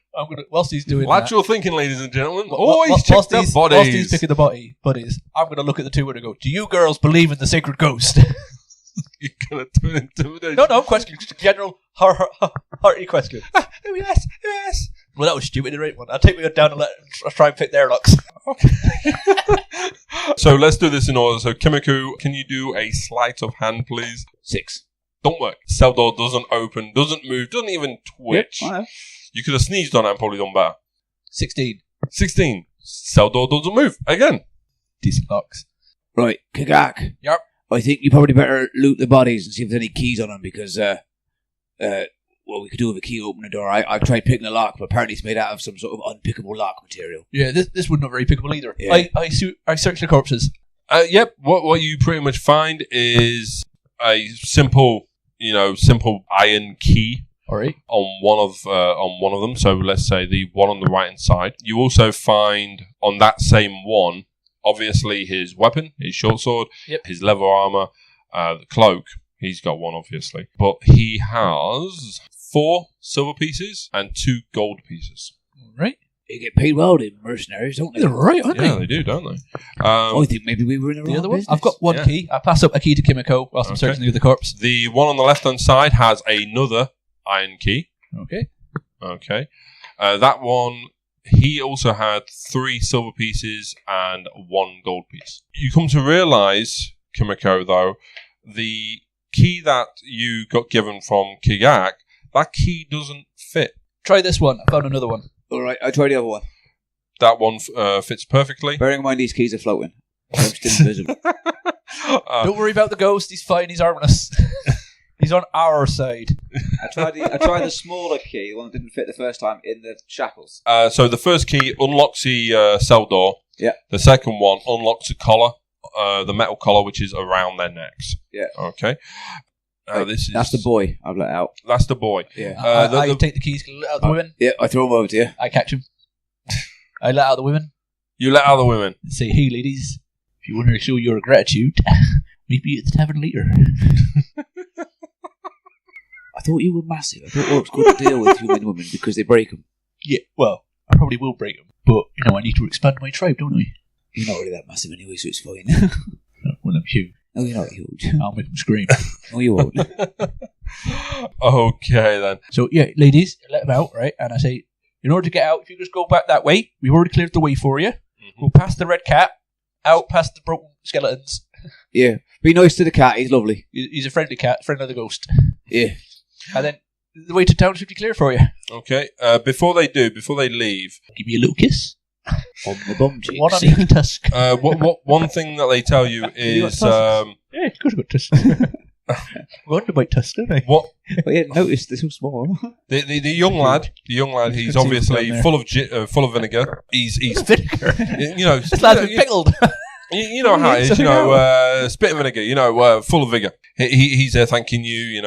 [SPEAKER 3] Whilst he's doing
[SPEAKER 2] lateral thinking, ladies and gentlemen.
[SPEAKER 3] Always
[SPEAKER 2] check the bodies.
[SPEAKER 3] Whilst he's picking the bodies, I'm going to look at the two and go, do you girls believe in the sacred ghost?
[SPEAKER 2] You're going to do an intimidation.
[SPEAKER 3] No, question. Just a general hearty question. Yes. Well, that was stupid. The right one. I'll take me down and try and pick their locks.
[SPEAKER 2] Okay. So let's do this in order. So Kimiko, can you do a sleight of hand, please?
[SPEAKER 4] 6.
[SPEAKER 2] Don't work. Cell door doesn't open, doesn't move, doesn't even twitch.
[SPEAKER 4] Yep,
[SPEAKER 2] you could have sneezed on it and probably done better.
[SPEAKER 3] 16.
[SPEAKER 2] 16. Cell door doesn't move. Again.
[SPEAKER 3] Decent locks.
[SPEAKER 4] Right, Kagak.
[SPEAKER 3] Yep.
[SPEAKER 4] I think you probably better loot the bodies and see if there's any keys on them because, well, we could do with a key to open the door. I've tried picking the lock, but apparently it's made out of some sort of unpickable lock material.
[SPEAKER 3] Yeah, this would not very pickable either.
[SPEAKER 4] Yeah.
[SPEAKER 3] I searched the corpses.
[SPEAKER 2] Yep. What you pretty much find is a simple iron key
[SPEAKER 3] All right.
[SPEAKER 2] on one of them. So let's say the one on the right hand side. You also find on that same one, obviously his weapon, his short sword, his leather armor, the cloak. He's got one, obviously, but he has 4 silver pieces and 2 gold pieces.
[SPEAKER 3] All right.
[SPEAKER 4] They get paid well, the mercenaries, don't they?
[SPEAKER 3] They're right, aren't
[SPEAKER 2] Yeah,
[SPEAKER 3] they?
[SPEAKER 2] they do, don't they?
[SPEAKER 4] I think maybe we were in the wrong
[SPEAKER 3] other one?
[SPEAKER 4] business.
[SPEAKER 3] I've got one key. I pass up a key to Kimiko whilst I'm searching the other corpse.
[SPEAKER 2] The one on the left-hand side has another iron key.
[SPEAKER 3] Okay.
[SPEAKER 2] That one, he also had 3 silver pieces and 1 gold piece. You come to realise, Kimiko, though, the key that you got given from Kigak, that key doesn't fit.
[SPEAKER 3] Try this one. I found another one.
[SPEAKER 4] All right, I tried the other one.
[SPEAKER 2] That one fits perfectly.
[SPEAKER 4] Bearing in mind these keys are floating. I'm still invisible.
[SPEAKER 3] Don't worry about the ghost. He's fine. He's harmless. He's on our side.
[SPEAKER 4] I tried the smaller key, the one that didn't fit the first time, in the shackles.
[SPEAKER 2] So the first key unlocks the cell door.
[SPEAKER 4] Yeah.
[SPEAKER 2] The second one unlocks the collar, the metal collar, which is around their necks.
[SPEAKER 4] Yeah.
[SPEAKER 2] Okay.
[SPEAKER 4] That's the boy I've let out.
[SPEAKER 2] That's the boy.
[SPEAKER 4] Yeah.
[SPEAKER 3] I take the keys, let out the women.
[SPEAKER 4] Yeah, I throw them over to you.
[SPEAKER 3] I catch him. I let out the women.
[SPEAKER 2] You let out the women.
[SPEAKER 3] And say, hey, ladies, if you want to show your gratitude, meet me at the tavern later.
[SPEAKER 4] I thought you were massive. I thought orcs couldn't deal with human women because they break them.
[SPEAKER 3] Yeah, well, I probably will break them, but, I need to expand my tribe, don't I?
[SPEAKER 4] You're not really that massive anyway, so it's fine.
[SPEAKER 3] Well, I'm huge.
[SPEAKER 4] No, you're not huge.
[SPEAKER 3] I'll make them scream.
[SPEAKER 4] No, you won't.
[SPEAKER 2] Okay, then.
[SPEAKER 3] So, yeah, ladies, let them out, right? And I say, in order to get out, if you just go back that way, we've already cleared the way for you.
[SPEAKER 2] Mm-hmm.
[SPEAKER 3] We'll pass the red cat, out past the broken skeletons.
[SPEAKER 4] Yeah. Be nice to the cat. He's lovely.
[SPEAKER 3] He's a friendly cat, friend of the ghost.
[SPEAKER 4] Yeah.
[SPEAKER 3] And then the way to town should be clear for you.
[SPEAKER 2] Okay. Before they leave,
[SPEAKER 3] Give you a little kiss.
[SPEAKER 4] On the bum cheeks.
[SPEAKER 3] One on each tusk.
[SPEAKER 2] one thing that they tell you is
[SPEAKER 3] Yeah, of course I've got tusks. One to bite tusks, don't I?
[SPEAKER 2] what
[SPEAKER 4] I hadn't noticed they're so small.
[SPEAKER 2] the young lad. He's obviously full of vinegar. He's
[SPEAKER 3] Vinegar.
[SPEAKER 2] This
[SPEAKER 3] lad's been pickled.
[SPEAKER 2] You know how it is, spit and vinegar, full of vigour. He's there thanking you,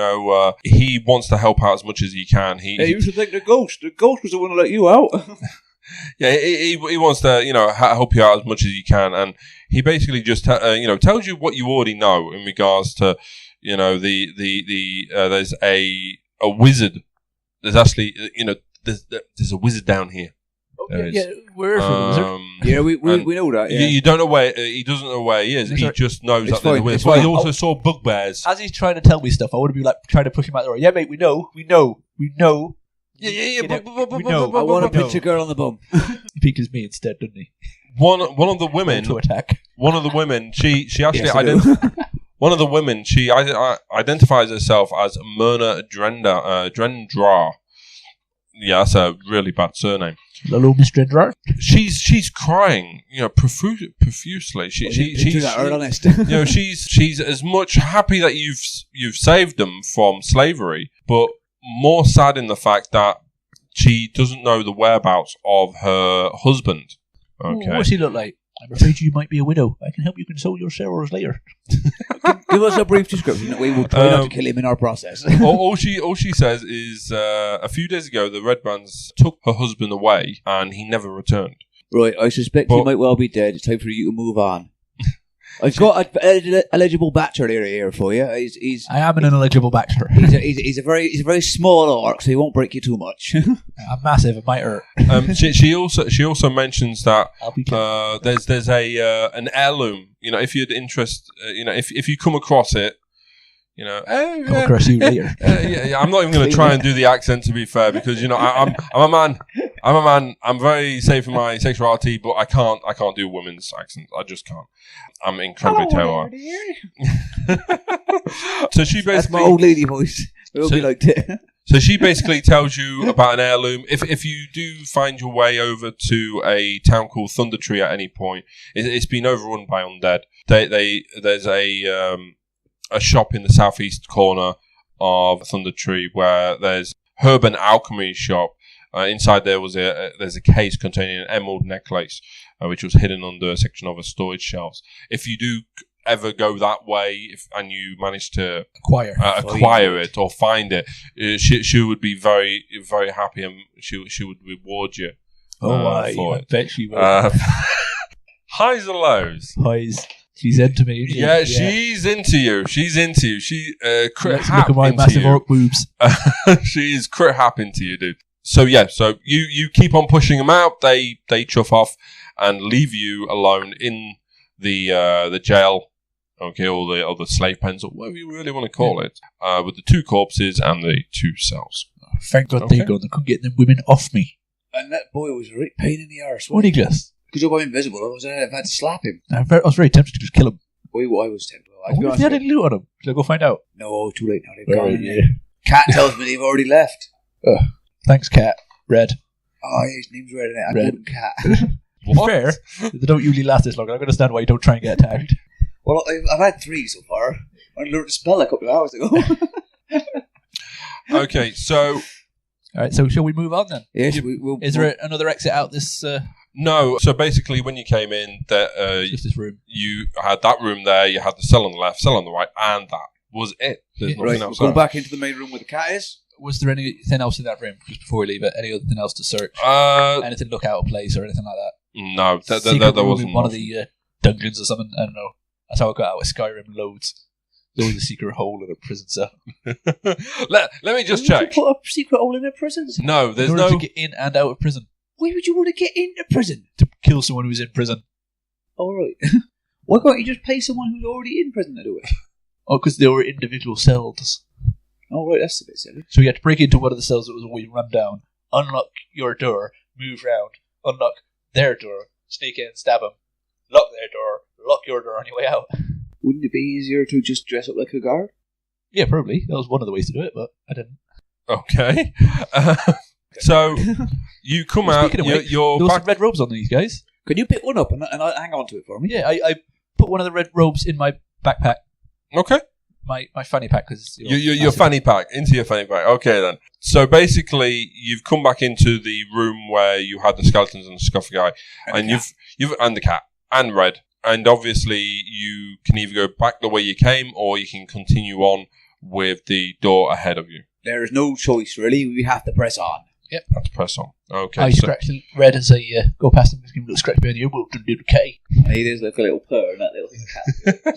[SPEAKER 2] he wants to help out as much as he can.
[SPEAKER 4] You should thank the ghost. The ghost was the one to let you out.
[SPEAKER 2] Yeah, he wants to, help you out as much as he can. And he basically just, tells you what you already know in regards to, there's a wizard. There's actually, there's a wizard down here.
[SPEAKER 3] Yeah, where is the wizard?
[SPEAKER 4] Yeah, we know that. Yeah.
[SPEAKER 2] You don't know where he doesn't know where he is. He just knows that there's a wizard.
[SPEAKER 4] It's
[SPEAKER 2] But he
[SPEAKER 4] fine.
[SPEAKER 2] also saw bugbears.
[SPEAKER 3] As he's trying to tell me stuff, I want to be like trying to push him out the door. Yeah, mate, we know.
[SPEAKER 2] Yeah.
[SPEAKER 3] I
[SPEAKER 4] I want to pinch a girl on the bum.
[SPEAKER 3] He pickles me instead, doesn't he?
[SPEAKER 2] One of the women.
[SPEAKER 3] To attack.
[SPEAKER 2] One of the women. She actually
[SPEAKER 4] Yes, I do.
[SPEAKER 2] One of the women. She identifies herself as Myrna Drendra. Yeah, that's a really bad surname.
[SPEAKER 3] Hello, Miss Drendrar.
[SPEAKER 2] She's crying, profusely. She's
[SPEAKER 4] honest.
[SPEAKER 2] she's as much happy that you've saved them from slavery, but more sad in the fact that she doesn't know the whereabouts of her husband. Okay.
[SPEAKER 3] What does he look like? I'm afraid you might be a widow. I can help you console your sorrows later.
[SPEAKER 4] Give us a brief description. We will try not to kill him in our process.
[SPEAKER 2] all she says is a few days ago the Red Bands took her husband away and he never returned.
[SPEAKER 4] Right, I suspect he might well be dead. It's time for you to move on. I've got an eligible bachelor here for you.
[SPEAKER 3] I am an ineligible bachelor.
[SPEAKER 4] He's a very small orc, so he won't break you too much.
[SPEAKER 3] I'm massive. It might hurt.
[SPEAKER 2] She also mentions that
[SPEAKER 3] I'll be
[SPEAKER 2] there's an heirloom. If you'd interest, if you come across it,
[SPEAKER 3] come across you later.
[SPEAKER 2] Yeah, I'm not even going to try and do the accent, to be fair, because I'm a man. I'm very safe in my sexuality, but I can't do women's accents. I just can't. I'm incredibly terrible. So she basically.
[SPEAKER 4] That's my old lady voice. It will be like that.
[SPEAKER 2] So she basically tells you about an heirloom. If you do find your way over to a town called Thunder Tree at any point, it's been overrun by undead. There's a shop in the southeast corner of Thunder Tree where there's herb and alchemy shop. Inside there's a case containing an emerald necklace, which was hidden under a section of a storage shelves. If you do ever go that way, and you manage to acquire it or find it, she would be very, very happy, and she would reward you.
[SPEAKER 3] I bet she will.
[SPEAKER 2] Highs or lows?
[SPEAKER 3] Highs. She's into me.
[SPEAKER 2] Yeah, she's into you. She crit hap
[SPEAKER 3] look at my
[SPEAKER 2] into
[SPEAKER 3] massive
[SPEAKER 2] you.
[SPEAKER 3] orc boobs.
[SPEAKER 2] She's crit hap into you, dude. So you keep on pushing them out. They chuff off and leave you alone in the jail. Okay, or the slave pens, or whatever you really want to call it, with the 2 corpses and the 2 cells.
[SPEAKER 3] Thank God they're gone. They couldn't get them women off me.
[SPEAKER 4] And that boy was a right pain in the arse.
[SPEAKER 3] What, Nicholas?
[SPEAKER 4] Because I'm invisible, I've had to slap him.
[SPEAKER 3] I was very tempted to just kill him.
[SPEAKER 4] I was tempted.
[SPEAKER 3] I wonder if they had any loot on him. Should I go find out?
[SPEAKER 4] No, too late now. They've gone. Cat tells me they've already left.
[SPEAKER 3] Thanks, Cat. Red.
[SPEAKER 4] Oh, yeah, his name's Red, innit? I
[SPEAKER 3] Red.
[SPEAKER 4] called him Cat.
[SPEAKER 2] What?
[SPEAKER 3] Fair. They don't usually last this long. I don't understand why you don't try and get attacked.
[SPEAKER 4] Well, I've had 3 so far. I learned to spell a couple of hours ago.
[SPEAKER 2] Okay, so...
[SPEAKER 3] Alright, so shall we move on then?
[SPEAKER 4] Yes,
[SPEAKER 3] Is there another exit out this...
[SPEAKER 2] No, so basically when you came in,
[SPEAKER 3] just this room.
[SPEAKER 2] You had that room there, you had the cell on the left, cell on the right, and that was it. There's nothing else
[SPEAKER 4] We'll go
[SPEAKER 2] there.
[SPEAKER 4] back into the main room where the cat is.
[SPEAKER 3] Was there anything else in that room, just before we leave it? Any other thing else to search? Anything look out of place or anything like that?
[SPEAKER 2] No, there
[SPEAKER 3] room
[SPEAKER 2] wasn't.
[SPEAKER 3] in one of the dungeons or something? I don't know. That's how I got out of Skyrim loads. There was a secret hole in a prison cell.
[SPEAKER 2] let me just check.
[SPEAKER 4] Put a secret hole in a prison?
[SPEAKER 2] No, there's
[SPEAKER 3] in order
[SPEAKER 2] no...
[SPEAKER 3] to get in and out of prison.
[SPEAKER 4] Why would you want to get into prison?
[SPEAKER 3] To kill someone who's in prison.
[SPEAKER 4] All right. Why can't you just pay someone who's already in prison to do it?
[SPEAKER 3] Oh, because they were individual cells.
[SPEAKER 4] Oh, right, that's a bit silly.
[SPEAKER 3] So you had to break into one of the cells that was always run down, unlock your door, move round, unlock their door, sneak in, stab them, lock their door, lock your door on your way out.
[SPEAKER 4] Wouldn't it be easier to just dress up like a guard?
[SPEAKER 3] Yeah, probably. That was one of the ways to do it, but I didn't.
[SPEAKER 2] Okay. So you come out, you're
[SPEAKER 3] there was
[SPEAKER 2] back...
[SPEAKER 3] some red robes on these guys.
[SPEAKER 4] Can you pick one up and I'll hang on to it for me?
[SPEAKER 3] Yeah, I put one of the red robes in my backpack.
[SPEAKER 2] Okay.
[SPEAKER 3] My fanny pack, because
[SPEAKER 2] your fanny pack, into your fanny pack. Okay, then. So basically, you've come back into the room where you had the skeletons and the scuffy guy, and you've and the cat and Red, and obviously you can either go back the way you came, or you can continue on with the door ahead of you.
[SPEAKER 4] There is no choice, really. We have to press on.
[SPEAKER 3] Yep.
[SPEAKER 2] Have to press on. Okay.
[SPEAKER 3] I scratch Red as I go past him, give him a little scratch behind the ear, well done, little K.
[SPEAKER 4] He does look a little purr in that little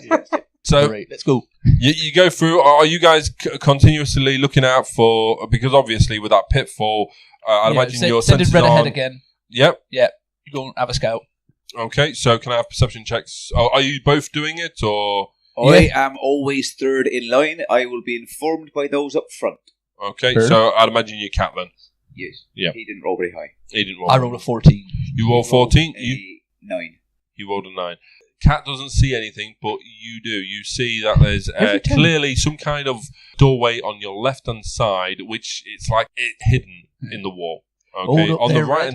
[SPEAKER 4] cat.
[SPEAKER 2] So
[SPEAKER 3] right, let's go.
[SPEAKER 2] You go through. Are you guys continuously looking out for? Because obviously with that pitfall, I'd imagine your
[SPEAKER 3] sending
[SPEAKER 2] senses
[SPEAKER 3] Red
[SPEAKER 2] on.
[SPEAKER 3] ahead again.
[SPEAKER 2] Yep.
[SPEAKER 3] You go and have a scout.
[SPEAKER 2] Okay. So can I have perception checks? Are you both doing it, or?
[SPEAKER 4] I am always third in line. I will be informed by those up front.
[SPEAKER 2] Okay.
[SPEAKER 3] Sure.
[SPEAKER 2] So I'd imagine you cat then.
[SPEAKER 4] Yes.
[SPEAKER 2] Yeah.
[SPEAKER 4] He didn't roll very high.
[SPEAKER 2] He didn't roll.
[SPEAKER 3] I rolled a 14.
[SPEAKER 2] You rolled 14.
[SPEAKER 4] A 9.
[SPEAKER 2] You rolled a 9. Cat doesn't see anything, but you do. You see that there's clearly some kind of doorway on your left-hand side, which it's like hidden in the wall. Okay, on the right,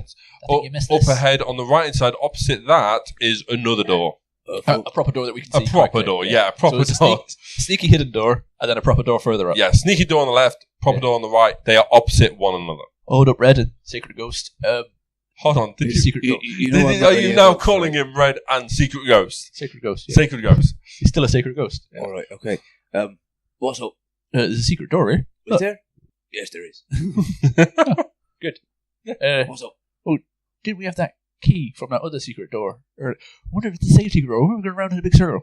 [SPEAKER 2] up ahead on the right-hand side, opposite that is another door.
[SPEAKER 3] A proper door that we can see.
[SPEAKER 2] A proper door, yeah, a proper door.
[SPEAKER 3] Sneaky hidden door, and then a proper door further up.
[SPEAKER 2] Yeah, sneaky door on the left, proper door on the right. They are opposite one another.
[SPEAKER 3] Hold up, Red and Sacred Ghost.
[SPEAKER 2] Hold on, did you?
[SPEAKER 3] Secret door.
[SPEAKER 2] Are you now calling him Red and Secret Ghost?
[SPEAKER 3] Sacred Ghost. Yeah.
[SPEAKER 2] Sacred Ghost.
[SPEAKER 3] He's still a Sacred Ghost.
[SPEAKER 4] Yeah. All right, okay. What's up?
[SPEAKER 3] There's a secret door here.
[SPEAKER 4] Is there? Yes, there is.
[SPEAKER 3] Good.
[SPEAKER 4] What's up?
[SPEAKER 3] Oh, didn't we have that key from that other secret door? Or I wonder if it's the same secret door. We're going around in a big circle.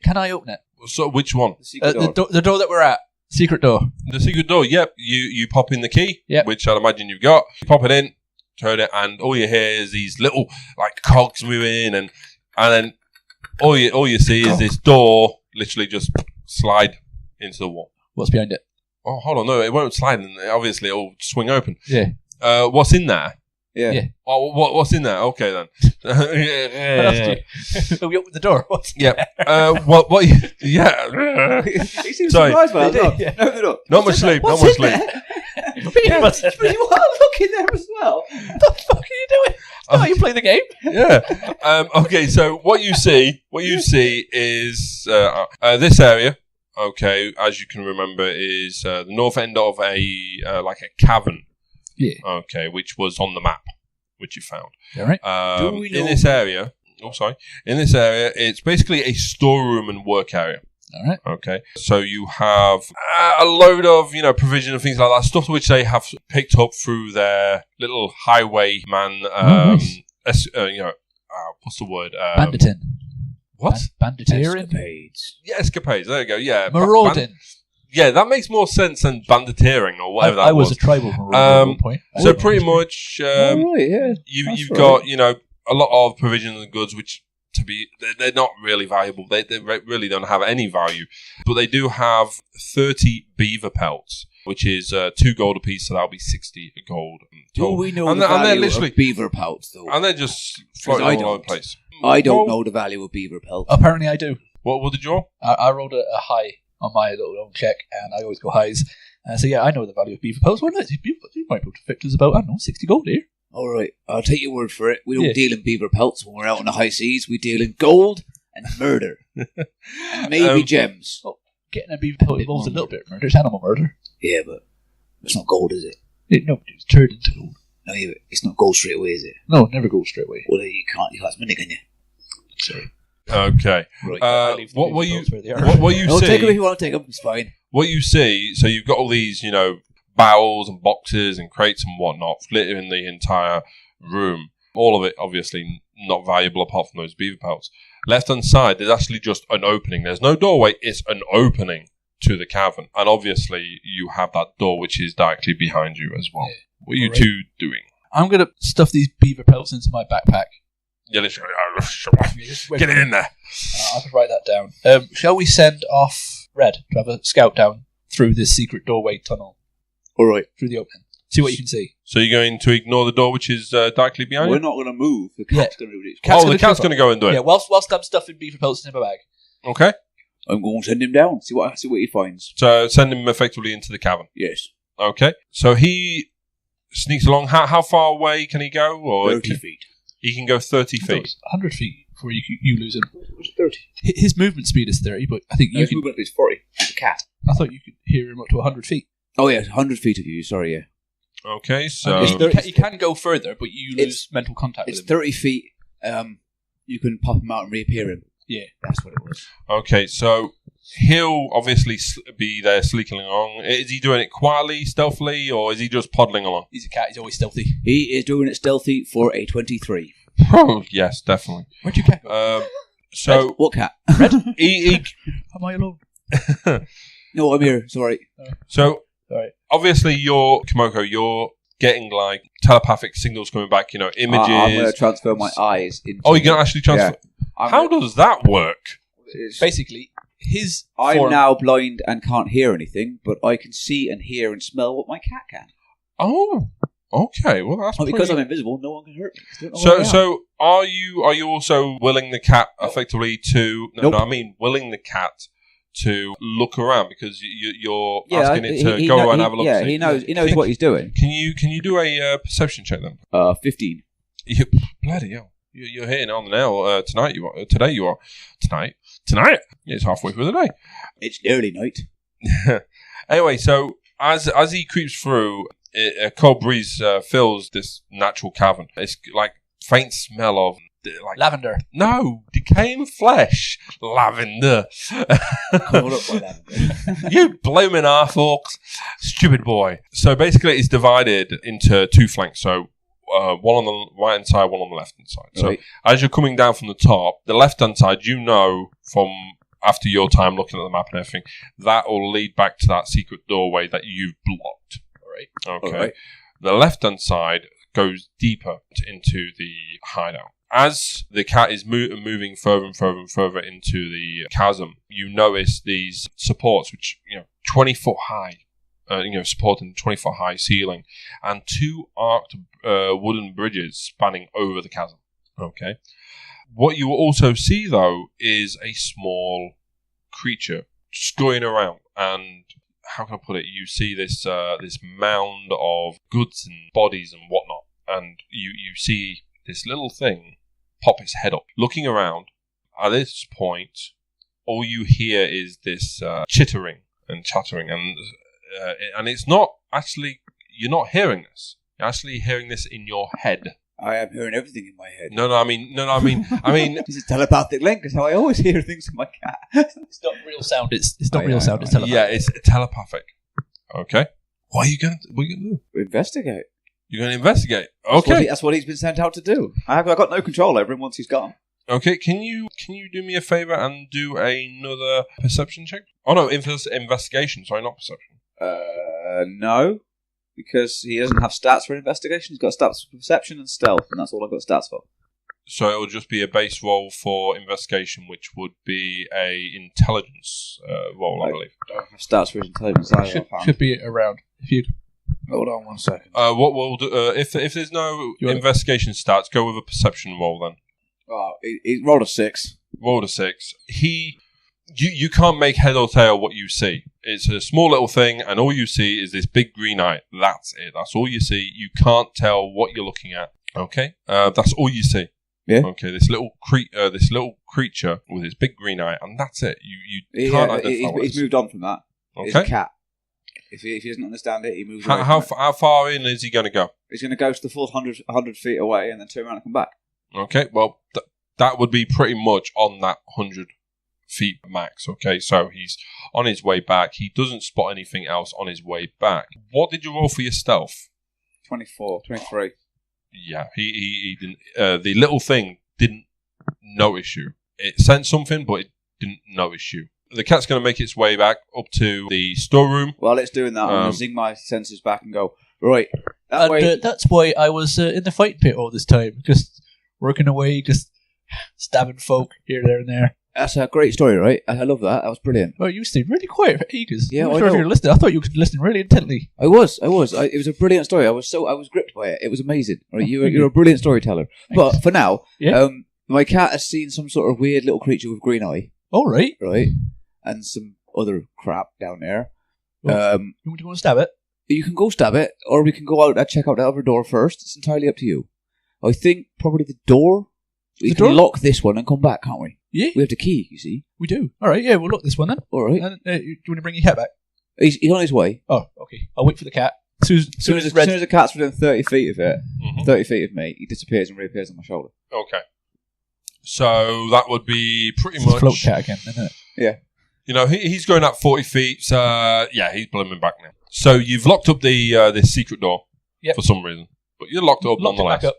[SPEAKER 3] Can I open it?
[SPEAKER 2] So which one?
[SPEAKER 4] The secret door.
[SPEAKER 3] The door that we're at. Secret door.
[SPEAKER 2] The secret door. Yep. You pop in the key.
[SPEAKER 3] Yep.
[SPEAKER 2] Which I'd imagine you've got. You pop it in, turn it, and all you hear is these little like cogs moving, and then all you see is this door literally just slide into the wall.
[SPEAKER 3] What's behind it?
[SPEAKER 2] Oh, hold on, no, it won't slide, and obviously it'll swing open.
[SPEAKER 3] Yeah.
[SPEAKER 2] What's in there?
[SPEAKER 4] Yeah.
[SPEAKER 2] Oh, what's in there? Okay then.
[SPEAKER 3] We opened the door. What's
[SPEAKER 2] yeah. What? Yeah.
[SPEAKER 4] He seems
[SPEAKER 2] Sorry.
[SPEAKER 4] surprised by that.
[SPEAKER 2] Not much sleep. Not much sleep.
[SPEAKER 3] But
[SPEAKER 4] you are looking there as well.
[SPEAKER 3] What the fuck are you doing? Oh, you play the game?
[SPEAKER 2] Yeah. Okay. So what you see is this area. Okay, as you can remember, is the north end of a like a cavern.
[SPEAKER 3] Yeah.
[SPEAKER 2] Okay, which was on the map, which you found.
[SPEAKER 3] All right.
[SPEAKER 4] Do we know-
[SPEAKER 2] In this area, it's basically a storeroom and work area.
[SPEAKER 3] All right.
[SPEAKER 2] Okay, so you have a load of provision and things like that, stuff which they have picked up through their little highwayman.
[SPEAKER 3] Nice.
[SPEAKER 2] What's the word?
[SPEAKER 3] Banditin.
[SPEAKER 2] What?
[SPEAKER 3] Banditeering?
[SPEAKER 4] Escapades.
[SPEAKER 2] Yeah, escapades. There you go. Yeah,
[SPEAKER 3] Marauding.
[SPEAKER 2] yeah, that makes more sense than banditeering or whatever
[SPEAKER 3] I
[SPEAKER 2] that
[SPEAKER 3] was
[SPEAKER 2] was.
[SPEAKER 3] a tribal marauder at one point.
[SPEAKER 2] So pretty much,
[SPEAKER 4] Right, yeah.
[SPEAKER 2] you've
[SPEAKER 4] That's
[SPEAKER 2] got a lot of provisions and goods which they're not really valuable. They really don't have any value, but they do have 30 beaver pelts, which is 2 gold apiece, so that'll be 60 gold.
[SPEAKER 4] Do
[SPEAKER 2] total.
[SPEAKER 4] we know
[SPEAKER 2] And
[SPEAKER 4] the
[SPEAKER 2] they're
[SPEAKER 4] value
[SPEAKER 2] literally-
[SPEAKER 4] of beaver pelts, though?
[SPEAKER 2] And they're just floating
[SPEAKER 4] I
[SPEAKER 2] all over the
[SPEAKER 4] don't.
[SPEAKER 2] place.
[SPEAKER 4] I don't
[SPEAKER 2] Well,
[SPEAKER 4] know the value of beaver pelts.
[SPEAKER 3] Apparently, I do.
[SPEAKER 2] What did you roll?
[SPEAKER 3] I rolled a high on my little own check, and I always go highs. So yeah, I know the value of beaver pelts. Well, no, these beaver pelts, you might be able to fix us about, I don't know, 60 gold here.
[SPEAKER 4] All right, I'll take your word for it. We don't
[SPEAKER 3] Yeah.
[SPEAKER 4] deal in beaver pelts when we're out on the high seas. We deal in gold and murder. And maybe gems.
[SPEAKER 3] Getting a beaver pelt involves a little bit of murder. It's animal murder.
[SPEAKER 4] Yeah, but it's not gold, is it?
[SPEAKER 3] No, it's turned into gold.
[SPEAKER 4] No, yeah, but it's not gold straight away, is it?
[SPEAKER 3] No, it never goes straight away.
[SPEAKER 4] Well, you can't spend it, can you?
[SPEAKER 3] Sorry.
[SPEAKER 2] Okay.
[SPEAKER 3] Right, I leave the
[SPEAKER 2] What
[SPEAKER 3] beaver
[SPEAKER 2] were you?
[SPEAKER 3] pelts where they are.
[SPEAKER 2] What you
[SPEAKER 4] No, take them if
[SPEAKER 2] see?
[SPEAKER 4] you want to take them. It's fine.
[SPEAKER 2] What you see? So you've got all these, barrels and boxes and crates and whatnot littering the entire room. All of it, obviously, not valuable apart from those beaver pelts. Left hand side, there's actually just an opening. There's no doorway. It's an opening to the cavern, and obviously, you have that door which is directly behind you as well.
[SPEAKER 3] Yeah.
[SPEAKER 2] What are you
[SPEAKER 3] Alright.
[SPEAKER 2] two doing?
[SPEAKER 3] I'm going to stuff these beaver pelts into my backpack.
[SPEAKER 2] Yeah, literally, get it in there.
[SPEAKER 3] I'll just write that down. Shall we send off Red to have a scout down through this secret doorway tunnel?
[SPEAKER 4] All right.
[SPEAKER 3] Through the opening. See what you can see.
[SPEAKER 2] So you're going to ignore the door which is directly behind
[SPEAKER 4] We're
[SPEAKER 2] you?
[SPEAKER 4] not going to move. The cat's going to do it.
[SPEAKER 2] The cat's going to go and do it.
[SPEAKER 3] Yeah, whilst I'm stuffing beaver pelts in my bag.
[SPEAKER 2] Okay.
[SPEAKER 4] I'm going to send him down. See what he finds.
[SPEAKER 2] So send him effectively into the cavern.
[SPEAKER 4] Yes.
[SPEAKER 2] Okay. So he sneaks along. How far away can he go? Or
[SPEAKER 4] 30 feet.
[SPEAKER 2] He can go 30
[SPEAKER 3] I thought it
[SPEAKER 2] feet.
[SPEAKER 3] was 100 feet before you lose him.
[SPEAKER 4] Was it 30?
[SPEAKER 3] His movement speed is 30, but I think you
[SPEAKER 4] His
[SPEAKER 3] can.
[SPEAKER 4] movement is 40. The cat.
[SPEAKER 3] I thought you could hear him up to 100 feet.
[SPEAKER 4] Oh, yeah. 100 feet of you. Sorry, yeah.
[SPEAKER 2] Okay, so
[SPEAKER 3] You can go further, but you lose mental contact
[SPEAKER 4] It's
[SPEAKER 3] with him.
[SPEAKER 4] 30 feet. You can pop him out and reappear him.
[SPEAKER 3] Yeah.
[SPEAKER 4] That's what it was.
[SPEAKER 2] okay, so he'll obviously be there sleeking along. Is he doing it quietly, stealthily, or is he just poddling along?
[SPEAKER 3] He's a cat. He's always stealthy.
[SPEAKER 4] He is doing it stealthy for a 23.
[SPEAKER 2] Oh, yes, definitely.
[SPEAKER 3] Where'd your cat go?
[SPEAKER 2] So
[SPEAKER 4] What cat?
[SPEAKER 2] he
[SPEAKER 3] Am I alone?
[SPEAKER 4] No, I'm here. Sorry.
[SPEAKER 2] so
[SPEAKER 3] Alright.
[SPEAKER 2] obviously you're Kimoko. You're getting like telepathic signals coming back. Images.
[SPEAKER 4] I'm going to transfer my eyes into...
[SPEAKER 2] Oh, you can actually transfer. How does that work?
[SPEAKER 3] Basically, his
[SPEAKER 4] I'm
[SPEAKER 3] form...
[SPEAKER 4] now blind and can't hear anything, but I can see and hear and smell what my cat can.
[SPEAKER 2] Oh, okay. Well, that's
[SPEAKER 4] Because
[SPEAKER 2] pretty-
[SPEAKER 4] I'm invisible, no one can hurt me. 'cause they don't know where I am.
[SPEAKER 2] So are you also willing the cat effectively to?
[SPEAKER 4] Nope.
[SPEAKER 2] No, I mean willing the cat to look around because you're
[SPEAKER 4] Yeah,
[SPEAKER 2] asking it to go and have a look.
[SPEAKER 4] Yeah,
[SPEAKER 2] see.
[SPEAKER 4] he knows what he's doing.
[SPEAKER 2] Can you do a perception check then?
[SPEAKER 4] 15.
[SPEAKER 2] Bloody hell! You're hitting it on the nail tonight. You are today. You are tonight. Tonight. It's halfway through the day.
[SPEAKER 4] It's early night.
[SPEAKER 2] Anyway, so as he creeps through, a cold breeze fills this natural cavern. It's like faint smell of like
[SPEAKER 3] Lavender.
[SPEAKER 2] no decaying flesh, lavender.
[SPEAKER 4] Covered up by lavender.
[SPEAKER 2] You blooming arthorks, stupid boy. So basically, it's divided into 2 flanks. So one on the right hand side, one on the left hand side. So
[SPEAKER 4] Right.
[SPEAKER 2] as you're coming down from the top, the left hand side, from after your time looking at the map and everything, that will lead back to that secret doorway that you've blocked.
[SPEAKER 3] Right.
[SPEAKER 2] Okay.
[SPEAKER 4] Alright.
[SPEAKER 2] The left hand side goes deeper into the hideout. As the cat is moving further and further and further into the chasm, you notice these supports, which 20 foot high, supporting 20 foot high ceiling, and 2 arched wooden bridges spanning over the chasm. Okay. What you will also see though is a small creature scurrying around, and how can I put it? You see this this mound of goods and bodies and whatnot, and you see this little thing pop its head up, looking around. At this point, all you hear is this chittering and chattering, and it's not actually, you're not hearing this. You're actually hearing this in your head.
[SPEAKER 4] I am hearing everything in my head.
[SPEAKER 2] I mean,
[SPEAKER 4] It's a telepathic link. It's how I always hear things in my cat.
[SPEAKER 3] It's not real sound. It's not real sound. It's telepathic.
[SPEAKER 2] yeah, it's telepathic. Okay. What are you gonna do?
[SPEAKER 4] Investigate.
[SPEAKER 2] You're gonna investigate. Okay.
[SPEAKER 4] That's what he's been sent out to do. I've got no control over him once he's gone.
[SPEAKER 2] Okay. Can you do me a favor and do another perception check? Oh no, investigation. Sorry, not perception.
[SPEAKER 4] No. Because he doesn't have stats for investigation. He's got stats for perception and stealth, and that's all I've got stats for.
[SPEAKER 2] So it will just be a base roll for investigation, which would be a intelligence roll, I believe.
[SPEAKER 4] I don't have stats for his intelligence.
[SPEAKER 3] Should be around. If you
[SPEAKER 4] Hold on 1 second.
[SPEAKER 2] What we'll do, if there's no investigation stats, go with a perception roll then.
[SPEAKER 4] Oh, he rolled a 6.
[SPEAKER 2] Rolled a 6. You can't make head or tail what you see. It's a small little thing, and all you see is this big green eye. That's it. That's all you see. You can't tell what you're looking at. Okay, that's all you see.
[SPEAKER 4] Yeah.
[SPEAKER 2] Okay, this little creature with his big green eye, and that's it. You can't identify what
[SPEAKER 4] he's moved on from that.
[SPEAKER 2] Okay.
[SPEAKER 4] It's a cat. If he doesn't understand it, he moves away.
[SPEAKER 2] How far in is he going to go?
[SPEAKER 4] He's going to go to the full 100 feet away and then turn around and come back.
[SPEAKER 2] Okay, well, that would be pretty much on that 100 feet max. Okay, so he's on his way back. He doesn't spot anything else on his way back. What did you roll for your stealth?
[SPEAKER 4] 23.
[SPEAKER 2] Yeah, he didn't. The little thing didn't notice you. It sensed something, but it didn't notice you. The cat's going to make its way back up to the storeroom.
[SPEAKER 4] While it's doing that, I'm going to zing my senses back and go, right, that way.
[SPEAKER 3] That's why I was in the fight pit all this time, just working away, just stabbing folk here, there, and there.
[SPEAKER 4] That's a great story, right? I love that. That was brilliant.
[SPEAKER 3] Oh, you stayed really quiet for ages.
[SPEAKER 4] Yeah,
[SPEAKER 3] I'm not sure if you were listening. I thought you were listening really intently.
[SPEAKER 4] I was. It was a brilliant story. I was gripped by it. It was amazing. Right? You're a brilliant storyteller.
[SPEAKER 3] Thanks.
[SPEAKER 4] But for now,
[SPEAKER 3] Yeah.
[SPEAKER 4] My cat has seen some sort of weird little creature with green eye,
[SPEAKER 3] All right.
[SPEAKER 4] right? And some other crap down there.
[SPEAKER 3] Well, you want to stab it?
[SPEAKER 4] You can go stab it, or we can go out and check out the other door first. It's entirely up to you. I think probably the door. We can lock this one and come back, can't we?
[SPEAKER 3] Yeah.
[SPEAKER 4] We have the key, you see.
[SPEAKER 3] We do. All right, yeah, we'll look this one then.
[SPEAKER 4] All right.
[SPEAKER 3] And, do you want to bring your cat back?
[SPEAKER 4] He's on his way.
[SPEAKER 3] Oh, okay. I'll wait for the cat. As soon as
[SPEAKER 4] the cat's within 30 feet of it, 30 feet of me, he disappears and reappears on my shoulder.
[SPEAKER 2] Okay. So that would be pretty
[SPEAKER 3] it's
[SPEAKER 2] much...
[SPEAKER 3] a float cat again, isn't it?
[SPEAKER 4] Yeah.
[SPEAKER 2] You know, he's going at 40 feet, so yeah, he's blooming back now. So you've locked up this secret door for some reason, but you're locked up nonetheless.
[SPEAKER 3] It back up.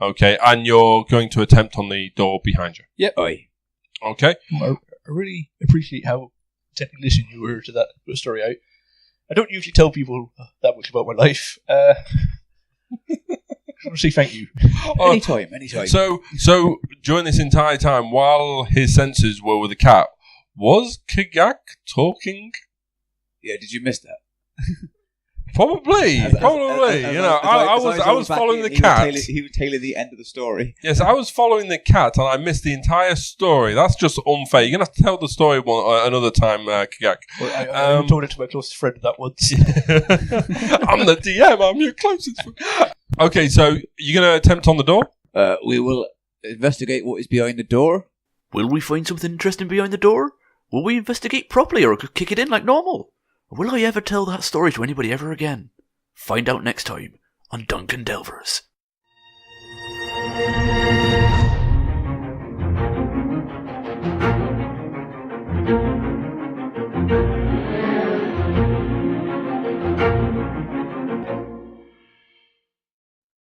[SPEAKER 2] Okay, and you're going to attempt on the door behind you.
[SPEAKER 3] Yep.
[SPEAKER 4] Aye.
[SPEAKER 2] Okay.
[SPEAKER 3] I really appreciate how intently listened you were to that story out. I don't usually tell people that much about my life. I just want to say thank you.
[SPEAKER 4] Anytime.
[SPEAKER 2] So during this entire time, while his senses were with the cat, was Kagak talking?
[SPEAKER 4] Yeah, did you miss that?
[SPEAKER 2] Probably. I was following the cat.
[SPEAKER 4] He was tailing the end of the story.
[SPEAKER 2] Yes, I was following the cat, and I missed the entire story. That's just unfair. You're going to have to tell the story another time, Kagak.
[SPEAKER 3] Well, I told it to my closest friend that once.
[SPEAKER 2] I'm the DM. I'm your closest friend. Okay, so you're going to attempt on the door?
[SPEAKER 4] We will investigate what is behind the door.
[SPEAKER 5] Will we find something interesting behind the door? Will we investigate properly or kick it in like normal? Or will I ever tell that story to anybody ever again? Find out next time on Duncan Delvers.